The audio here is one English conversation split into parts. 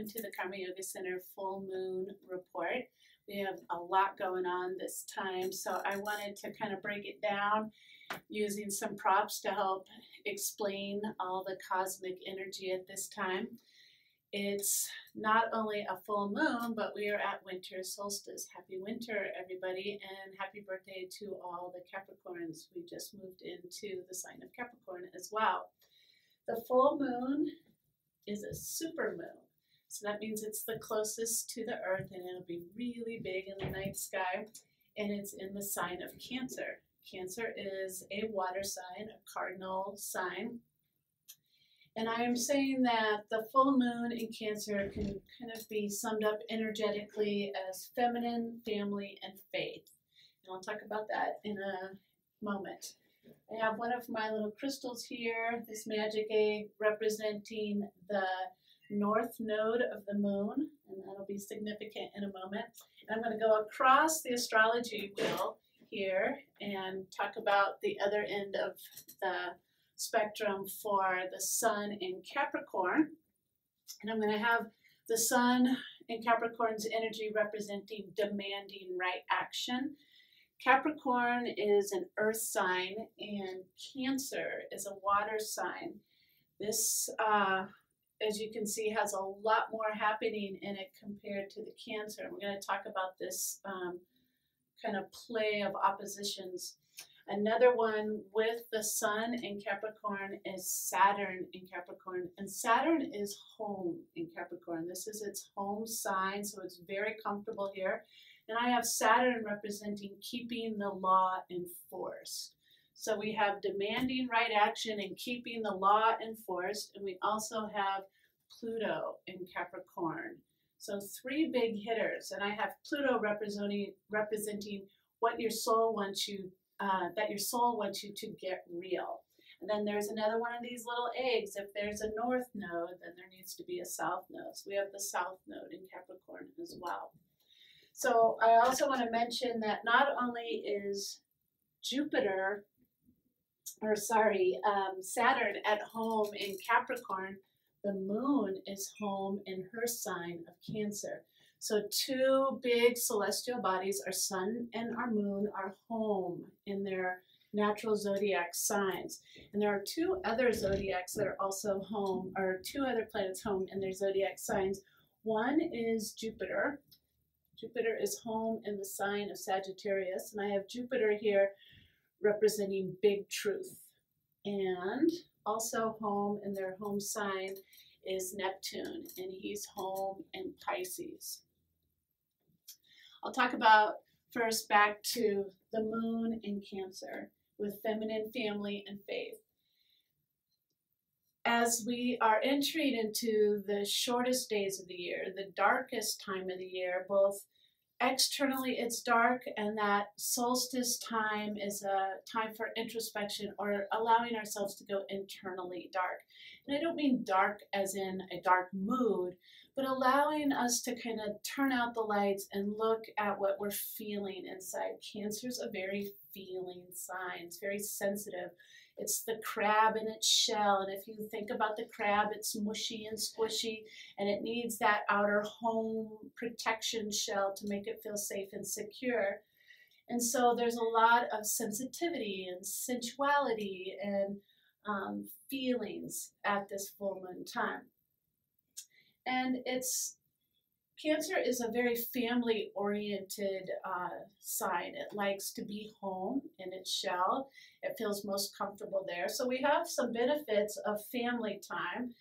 welcome to the Karma Yoga Center Full Moon Report. We have a lot going on this time, so I wanted to kind of break it down using some props to help explain all the cosmic energy at this time. It's not only a full moon, but we are at Winter Solstice. Happy winter, everybody, and happy birthday to all the Capricorns. We just moved into the sign of Capricorn as well. The full moon is a super moon. So that means it's the closest to the earth, and it'll be really big in the night sky, and it's in the sign of Cancer. Cancer is a water sign, a cardinal sign. And I am saying that the full moon in Cancer can kind of be summed up energetically as feminine, family, and faith. And I'll talk about that in a moment. I have one of my little crystals here, this magic egg representing the north node of the moon, and that'll be significant in a moment. And I'm going to go across the astrology wheel here and talk about the other end of the spectrum for the sun in Capricorn. And I'm going to have the sun in Capricorn's energy representing demanding right action. Capricorn is an earth sign and Cancer is a water sign. This, as you can see, has a lot more happening in it compared to the Cancer. We're going to talk about this kind of play of oppositions. Another one with the sun in Capricorn is Saturn in Capricorn. And Saturn is home in Capricorn. This is its home sign, so it's very comfortable here. And I have Saturn representing keeping the law enforced. So we have demanding right action and keeping the law enforced. And we also have Pluto in Capricorn. So three big hitters. And I have Pluto representing what your soul wants you, that your soul wants you to get real. And then there's another one of these little eggs. If there's a north node, then there needs to be a south node. So we have the south node in Capricorn as well. So I also want to mention that not only is Saturn at home in Capricorn, the moon is home in her sign of Cancer. So two big celestial bodies, our sun and our moon, are home in their natural zodiac signs. And there are two other zodiacs that are also home, or two other planets home in their zodiac signs. One is Jupiter. Jupiter is home in the sign of Sagittarius, and I have Jupiter here representing big truth. And also home in their home sign is Neptune, and he's home in Pisces. I'll talk about first back to the moon in Cancer with feminine, family, and faith. As we are entering into the shortest days of the year, the darkest time of the year, both externally it's dark, and that solstice time is a time for introspection or allowing ourselves to go internally dark. And I don't mean dark as in a dark mood, but allowing us to kind of turn out the lights and look at what we're feeling inside. Cancer's a very feeling sign. It's very sensitive. It's the crab in its shell, and if you think about the crab, it's mushy and squishy, and it needs that outer home protection shell to make it feel safe and secure. And so there's a lot of sensitivity and sensuality and feelings at this full moon time. And Cancer is a very family-oriented sign. It likes to be home in its shell. It feels most comfortable there. So we have some benefits of family time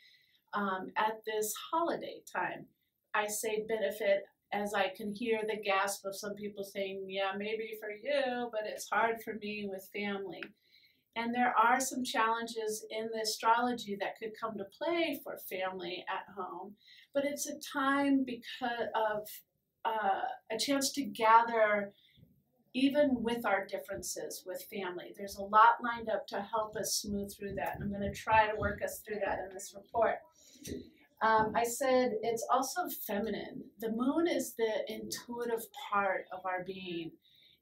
at this holiday time. I say benefit as I can hear the gasp of some people saying, yeah, maybe for you, but it's hard for me with family. And there are some challenges in the astrology that could come to play for family at home. But it's a time because of a chance to gather even with our differences with family. There's a lot lined up to help us smooth through that. I'm going to try to work us through that in this report. I said it's also feminine. The moon is the intuitive part of our being.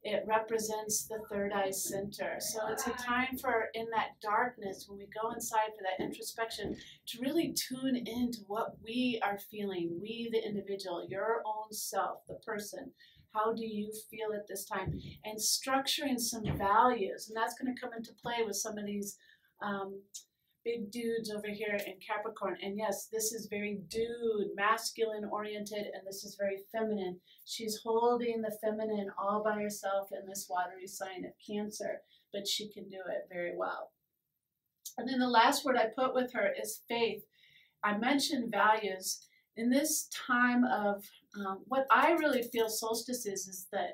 It represents the third eye center. So it's a time for, in that darkness, when we go inside for that introspection, to really tune into what we are feeling, we the individual, your own self, the person. How do you feel at this time? And structuring some values. And that's going to come into play with some of these big dudes over here in Capricorn. And yes, this is very dude, masculine oriented, and this is very feminine. She's holding the feminine all by herself in this watery sign of Cancer, but she can do it very well. And then the last word I put with her is faith. I mentioned values. In this time of what I really feel solstice is the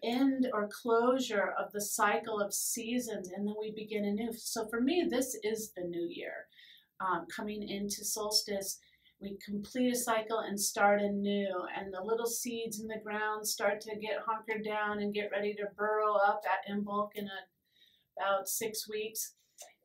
end or closure of the cycle of seasons, and then we begin anew. So for me, this is the new year. Coming into solstice, we complete a cycle and start anew, and the little seeds in the ground start to get hunkered down and get ready to burrow up in bulk in about 6 weeks.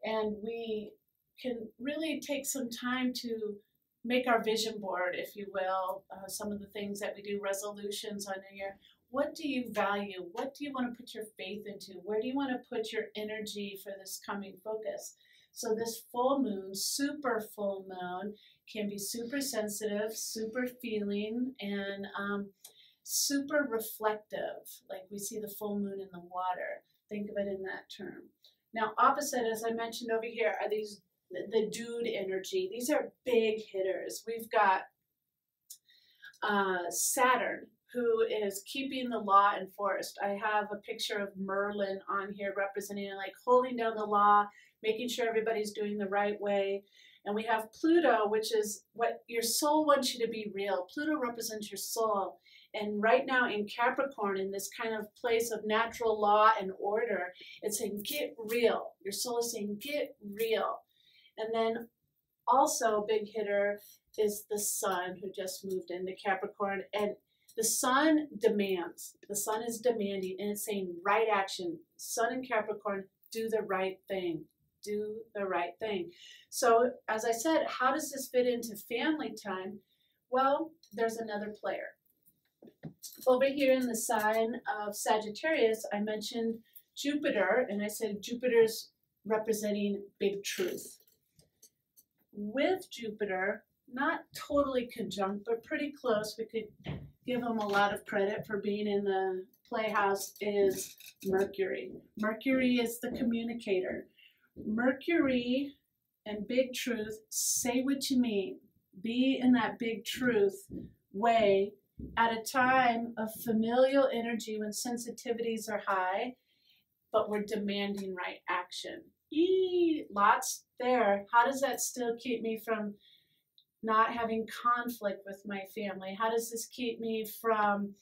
And we can really take some time to make our vision board, if you will, some of the things that we do, resolutions on New Year. What do you value? What do you want to put your faith into? Where do you want to put your energy for this coming focus? So this full moon, super full moon, can be super sensitive, super feeling, and super reflective. Like we see the full moon in the water. Think of it in that term. Now, opposite, as I mentioned over here, are these the dude energy. These are big hitters. We've got Saturn, who is keeping the law enforced. I have a picture of Merlin on here representing like holding down the law, making sure everybody's doing the right way. And we have Pluto, which is what your soul wants you to be real. Pluto represents your soul. And right now in Capricorn, in this kind of place of natural law and order, it's saying, get real. Your soul is saying, get real. And then also a big hitter is the sun, who just moved into Capricorn. And the sun demands. The sun is demanding, and it's saying right action. Sun in Capricorn, do the right thing. Do the right thing. So as I said, how does this fit into family time? Well, there's another player. Over here in the sign of Sagittarius, I mentioned Jupiter, and I said Jupiter's representing big truth. With Jupiter, not totally conjunct, but pretty close, we could give him a lot of credit for being in the playhouse, is Mercury. Mercury is the communicator. Mercury and big truth, say what you mean. Be in that big truth way at a time of familial energy when sensitivities are high, but we're demanding right action. Lots there. How does that still keep me from not having conflict with my family? How does this keep me from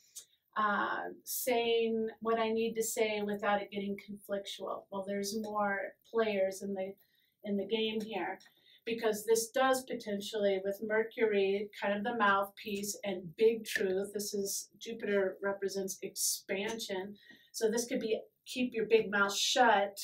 saying what I need to say without it getting conflictual? Well, there's more players in the game here, because this does potentially, with Mercury, kind of the mouthpiece, and big truth. This is, Jupiter represents expansion. So this could be keep your big mouth shut,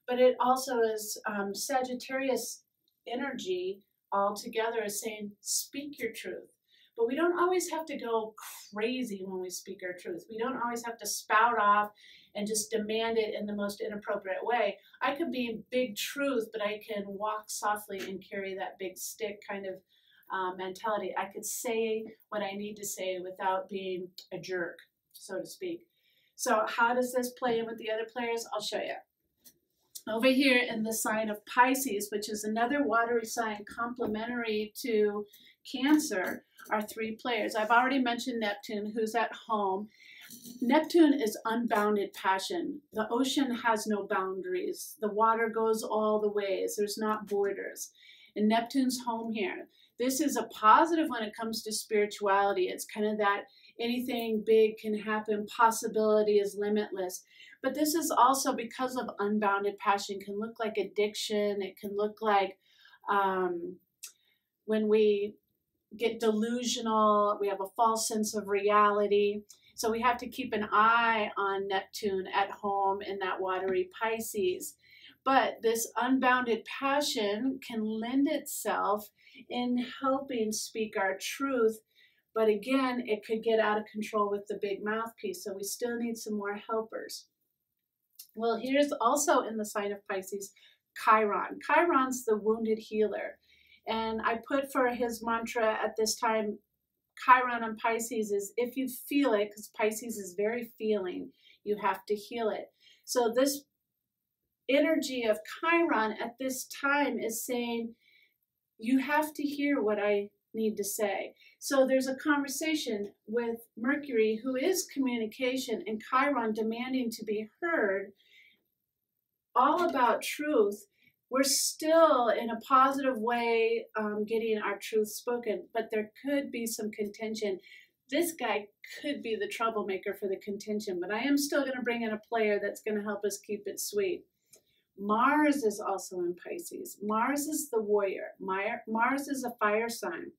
but it also is Sagittarius energy altogether is saying, speak your truth. But we don't always have to go crazy when we speak our truth. We don't always have to spout off and just demand it in the most inappropriate way. I could be big truth, but I can walk softly and carry that big stick kind of mentality. I could say what I need to say without being a jerk, so to speak. So how does this play in with the other players? I'll show you. Over here in the sign of Pisces, which is another watery sign complementary to Cancer, are three players. I've already mentioned Neptune, who's at home. Neptune is unbounded passion. The ocean has no boundaries. The water goes all the ways. There's not borders. And Neptune's home here. This is a positive when it comes to spirituality. It's kind of that anything big can happen. Possibility is limitless. But this is also, because of unbounded passion, can look like addiction. It can look like when we get delusional, we have a false sense of reality. So we have to keep an eye on Neptune at home in that watery Pisces. But this unbounded passion can lend itself in helping speak our truth, But again, it could get out of control with the big mouthpiece, so we still need some more helpers. Well, here's also in the sign of Pisces, Chiron. Chiron's the wounded healer. And I put for his mantra at this time, Chiron on Pisces is, if you feel it, because Pisces is very feeling, you have to heal it. So this energy of Chiron at this time is saying, you have to hear what I need to say. So there's a conversation with Mercury, who is communication, and Chiron demanding to be heard, all about truth. We're still in a positive way getting our truth spoken, but there could be some contention. This guy could be the troublemaker for the contention, but I am still going to bring in a player that's going to help us keep it sweet. Mars is also in Pisces. Mars is the warrior. Mars is a fire sign.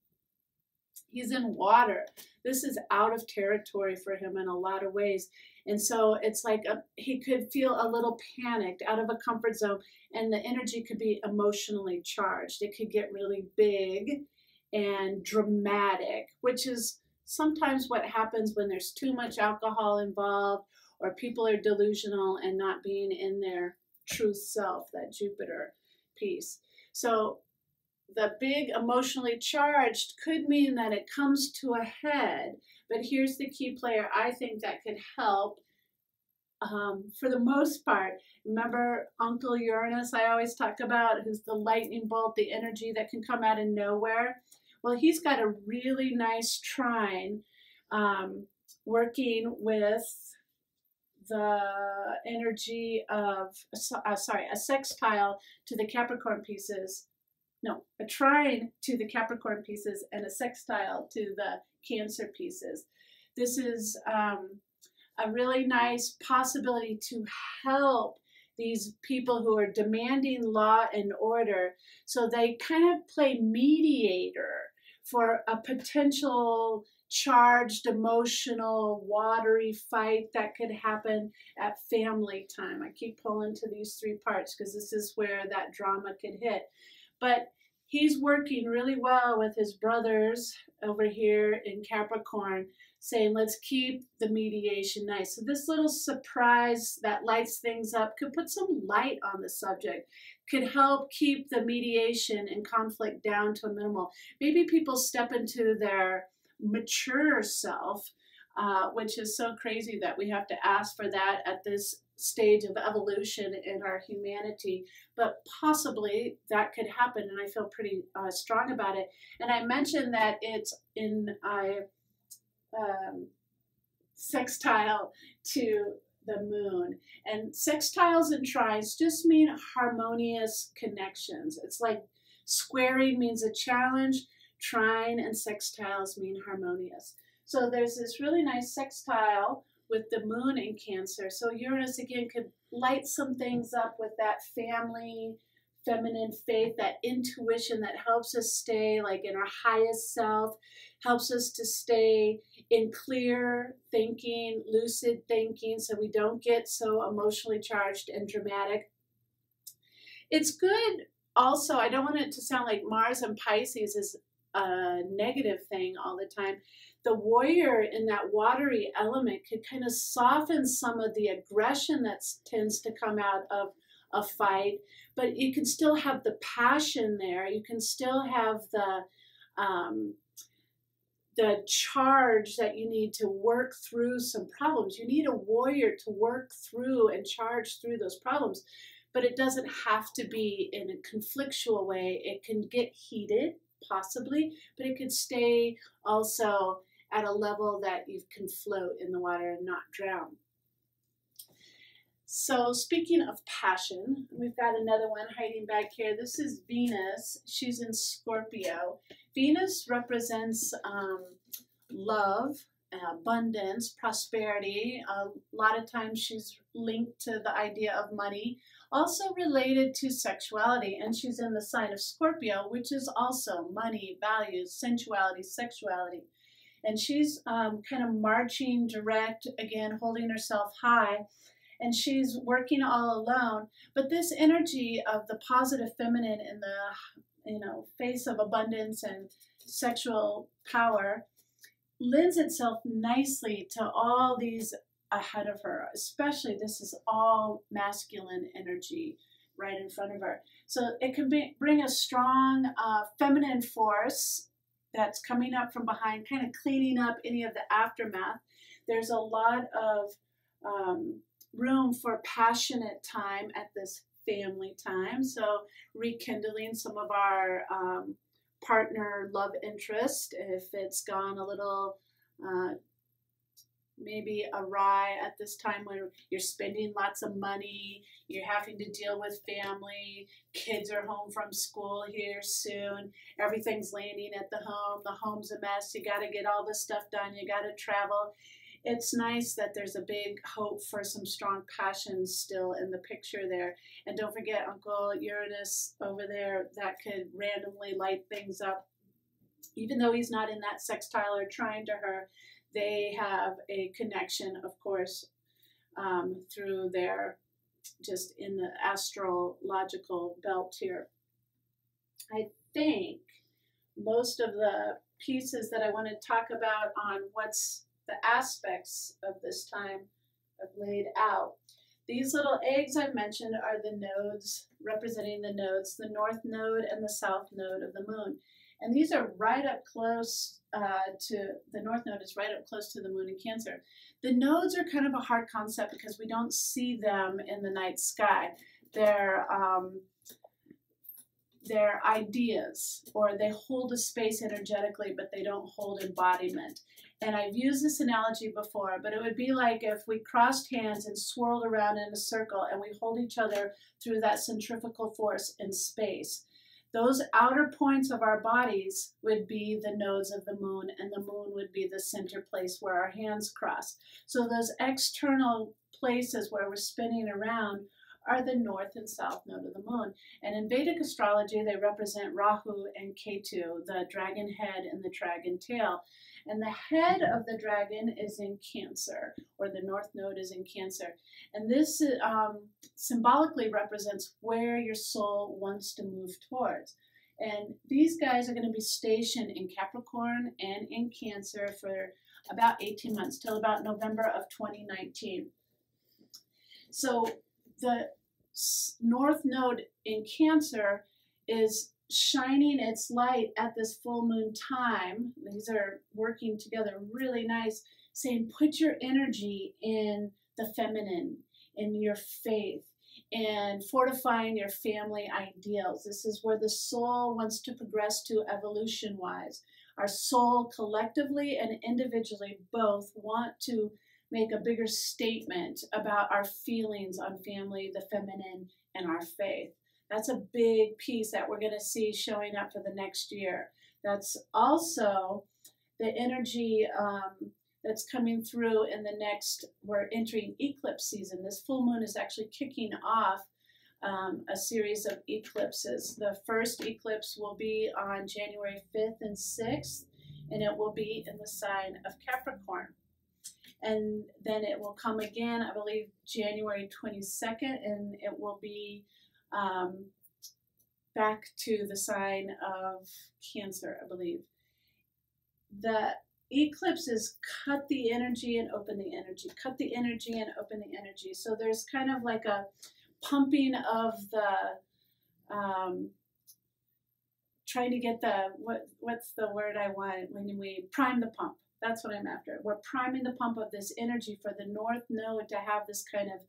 He's in water. This is out of territory for him in a lot of ways. And so it's like he could feel a little panicked, out of a comfort zone, and the energy could be emotionally charged. It could get really big and dramatic, which is sometimes what happens when there's too much alcohol involved, or people are delusional and not being in their truth self, that Jupiter piece. So the big emotionally charged could mean that it comes to a head, but here's the key player I think that could help for the most part. Remember Uncle Uranus I always talk about, who's the lightning bolt, the energy that can come out of nowhere? Well, he's got a really nice trine working with the energy of, a sextile to the Capricorn pieces. No, a trine to the Capricorn pieces and a sextile to the Cancer pieces. This is a really nice possibility to help these people who are demanding law and order. So they kind of play mediator for a potential charged, emotional, watery fight that could happen at family time. I keep pulling to these three parts because this is where that drama could hit. But he's working really well with his brothers over here in Capricorn, saying, let's keep the mediation nice. So this little surprise that lights things up could put some light on the subject, could help keep the mediation and conflict down to a minimal. Maybe people step into their mature self, which is so crazy that we have to ask for that at this stage of evolution in our humanity, but possibly that could happen, and I feel pretty strong about it. And I mentioned that it's in sextile to the moon, and sextiles and trines just mean harmonious connections. It's like squaring means a challenge, trine and sextiles mean harmonious. So there's this really nice sextile with the moon in Cancer. So Uranus again could light some things up with that family, feminine faith, that intuition that helps us stay like in our highest self, helps us to stay in clear thinking, lucid thinking, so we don't get so emotionally charged and dramatic. It's good also, I don't want it to sound like Mars and Pisces is a negative thing all the time. The warrior in that watery element could kind of soften some of the aggression that tends to come out of a fight, but you can still have the passion there. You can still have the charge that you need to work through some problems. You need a warrior to work through and charge through those problems, but it doesn't have to be in a conflictual way. It can get heated, possibly, but it could stay also at a level that you can float in the water and not drown. So speaking of passion, we've got another one hiding back here. This is Venus. She's in Scorpio. Venus represents love, abundance, prosperity. A lot of times she's linked to the idea of money, also related to sexuality, and she's in the sign of Scorpio, which is also money, values, sensuality, sexuality. And she's kind of marching direct, again, holding herself high, and she's working all alone. But this energy of the positive feminine in the face of abundance and sexual power lends itself nicely to all these ahead of her, especially this is all masculine energy right in front of her. So it can bring a strong feminine force that's coming up from behind, kind of cleaning up any of the aftermath. There's a lot of room for passionate time at this family time. So rekindling some of our partner love interest, if it's gone a little maybe awry at this time when you're spending lots of money, you're having to deal with family, kids are home from school here soon, everything's landing at the home's a mess, you got to get all this stuff done, you got to travel. It's nice that there's a big hope for some strong passion still in the picture there. And don't forget Uncle Uranus over there, that could randomly light things up. Even though he's not in that sextile or trine to her, they have a connection, of course, through their, just in the astrological belt here. I think most of the pieces that I want to talk about on what's the aspects of this time I've laid out. These little eggs I've mentioned are the nodes, representing the nodes, the north node and the south node of the moon. And these are right up close to, the north node is right up close to the moon in Cancer. The nodes are kind of a hard concept because we don't see them in the night sky. They're ideas, or they hold a space energetically, but they don't hold embodiment. And I've used this analogy before, but it would be like if we crossed hands and swirled around in a circle and we hold each other through that centrifugal force in space. Those outer points of our bodies would be the nodes of the moon, and the moon would be the center place where our hands cross. So those external places where we're spinning around are the north and south node of the moon. And in Vedic astrology, they represent Rahu and Ketu, the dragon head and the dragon tail. And the head of the dragon is in Cancer, or the north node is in Cancer. And this symbolically represents where your soul wants to move towards. And these guys are going to be stationed in Capricorn and in Cancer for about 18 months, till about November of 2019. So the north node in Cancer is shining its light at this full moon time. These are working together really nice, saying put your energy in the feminine, in your faith, and fortifying your family ideals. This is where the soul wants to progress to evolution-wise. Our soul collectively and individually both want to make a bigger statement about our feelings on family, the feminine, and our faith. That's a big piece that we're going to see showing up for the next year. That's also the energy that's coming through in the next, we're entering eclipse season. This full moon is actually kicking off a series of eclipses. The first eclipse will be on January 5th and 6th, and it will be in the sign of Capricorn. And then it will come again, I believe, January 22nd, and it will be back to the sign of Cancer, I believe. The eclipses cut the energy and open the energy, cut the energy and open the energy. So there's kind of like a pumping of the, trying to get the, what's the word I want, when we prime the pump. That's what I'm after. We're priming the pump of this energy for the north node to have this kind of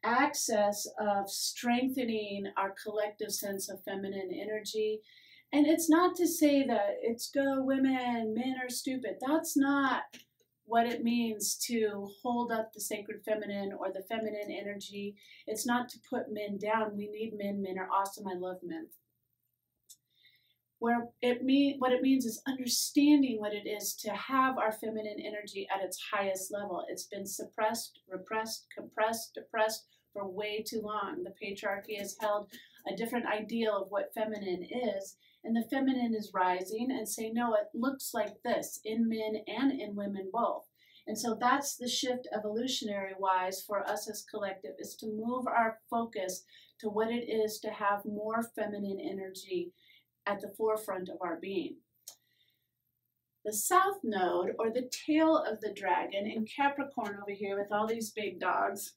access of strengthening our collective sense of feminine energy. And it's not to say that it's go women, men are stupid. That's not what it means to hold up the sacred feminine or the feminine energy. It's not to put men down. We need men. Men are awesome. I love men. What it means is understanding what it is to have our feminine energy at its highest level. It's been suppressed, repressed, compressed, depressed for way too long. The patriarchy has held a different ideal of what feminine is, and the feminine is rising and saying, no, it looks like this in men and in women both. And so that's the shift evolutionary-wise for us as collective, is to move our focus to what it is to have more feminine energy at the forefront of our being. The south node, or the tail of the dragon in Capricorn over here with all these big dogs,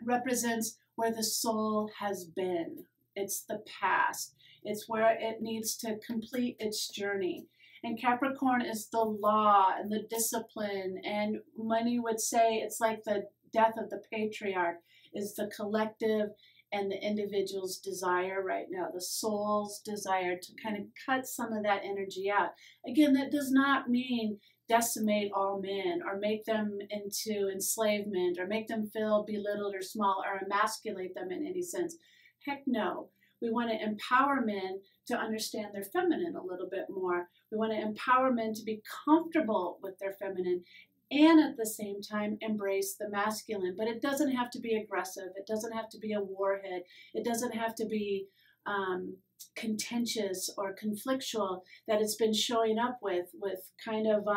represents where the soul has been. It's the past. It's where it needs to complete its journey. And Capricorn is the law and the discipline. And many would say it's like the death of the patriarch is the collective and the individual's desire right now, the soul's desire to kind of cut some of that energy out. Again, that does not mean decimate all men or make them into enslavement or make them feel belittled or small or emasculate them in any sense. Heck no. We want to empower men to understand their feminine a little bit more. We want to empower men to be comfortable with their feminine and at the same time embrace the masculine. But it doesn't have to be aggressive. It doesn't have to be a warhead. It doesn't have to be contentious or conflictual that it's been showing up with kind of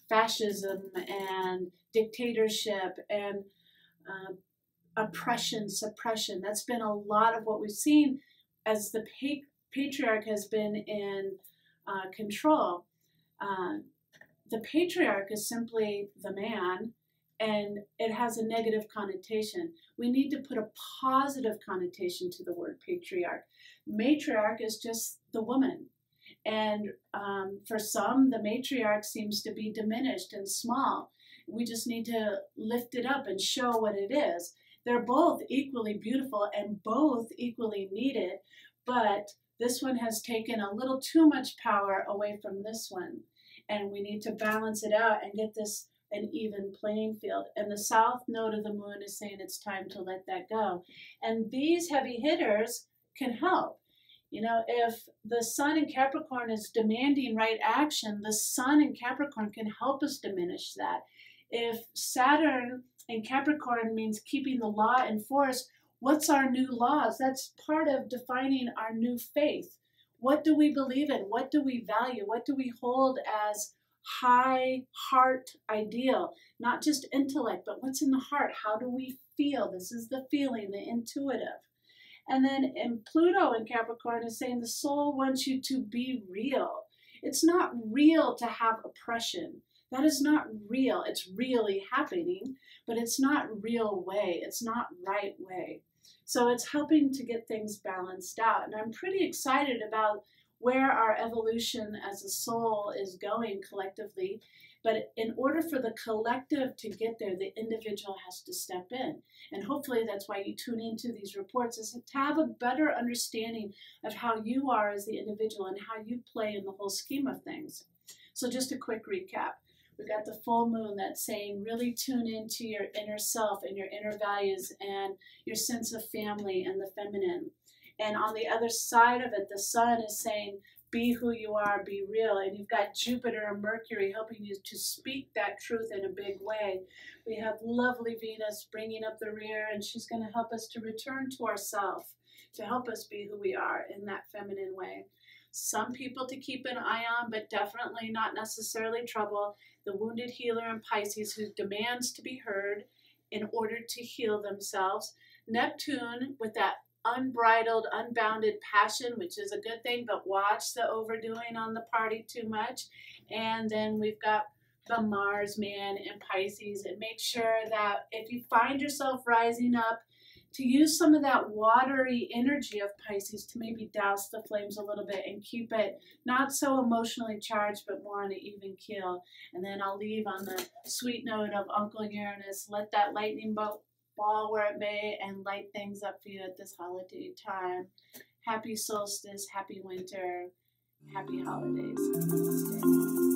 fascism and dictatorship and oppression, suppression. That's been a lot of what we've seen as the patriarch has been in control. The patriarch is simply the man, and it has a negative connotation. We need to put a positive connotation to the word patriarch. Matriarch is just the woman. And for some, the matriarch seems to be diminished and small. We just need to lift it up and show what it is. They're both equally beautiful and both equally needed, but this one has taken a little too much power away from this one. And we need to balance it out and get this an even playing field. And the south node of the moon is saying it's time to let that go. And these heavy hitters can help. You know, if the sun in Capricorn is demanding right action, the sun in Capricorn can help us diminish that. If Saturn in Capricorn means keeping the law in force, what's our new laws? That's part of defining our new faith. What do we believe in? What do we value? What do we hold as high heart ideal? Not just intellect, but what's in the heart? How do we feel? This is the feeling, the intuitive. And then in Pluto in Capricorn is saying the soul wants you to be real. It's not real to have oppression. That is not real. It's really happening, but it's not real way. It's not right way. So it's helping to get things balanced out. And I'm pretty excited about where our evolution as a soul is going collectively. But in order for the collective to get there, the individual has to step in. And hopefully that's why you tune into these reports, is to have a better understanding of how you are as the individual and how you play in the whole scheme of things. So just a quick recap. We've got the full moon that's saying really tune into your inner self and your inner values and your sense of family and the feminine. And on the other side of it, the sun is saying be who you are, be real. And you've got Jupiter and Mercury helping you to speak that truth in a big way. We have lovely Venus bringing up the rear, and she's going to help us to return to ourselves, to help us be who we are in that feminine way. Some people to keep an eye on, but definitely not necessarily trouble. The wounded healer in Pisces who demands to be heard in order to heal themselves. Neptune with that unbridled, unbounded passion, which is a good thing, but watch the overdoing on the party too much. And then we've got the Mars man in Pisces, and make sure that if you find yourself rising up, to use some of that watery energy of Pisces to maybe douse the flames a little bit and keep it not so emotionally charged, but more on an even keel. And then I'll leave on the sweet note of Uncle Uranus. Let that lightning bolt fall where it may and light things up for you at this holiday time. Happy solstice, happy winter, happy holidays. Namaste.